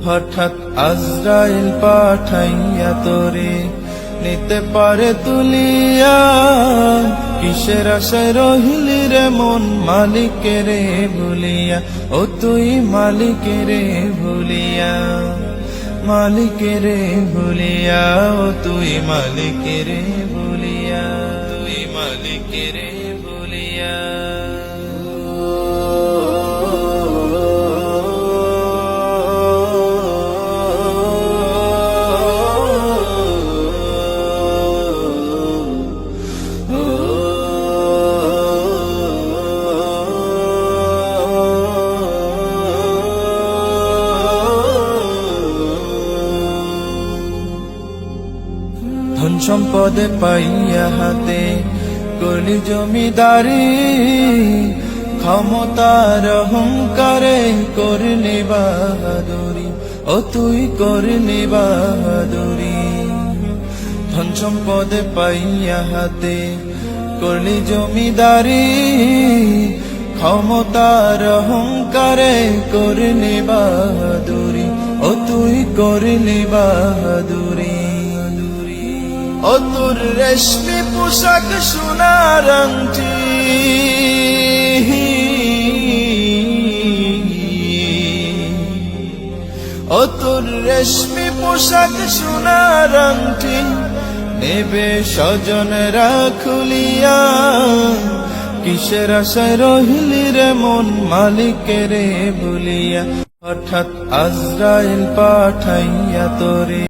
হঠাৎ আজরাইল পাঠাইয়া তোরে নিতে পারে তুলিয়া, কিসের আশায় রহিলি রে মন মালিকের ভুলিয়া, ও তুই মালিকের ভুলিয়া, মালিকের ভুলিয়া, ও তুই মালিকের ভুলিয়া, তুই মালিকের ভুলিয়া। ধন সম্পদে পাইয়া হাতে করলি জমিদারি, ক্ষমতার অহংকারে করলি বাহাদুরি, ও তুই করলি বাহাদুরি। ধন সম্পদে পাইয়া হাতে করলি জমিদারি, ক্ষমতার অহংকারে করলি বাহাদুরি, ও তুই করলি বাহাদুরি। ও তোর রেশমি পোশাক সোনার আংটি, ও তোর রেশমি পোশাক সোনার আংটি নেবে স্বজনরা খুলিয়া, কিসের আশায় রহিলি রে মন মালিকের ভুলিয়া, হঠাৎ আজরাইল পাঠাইয়া তোরে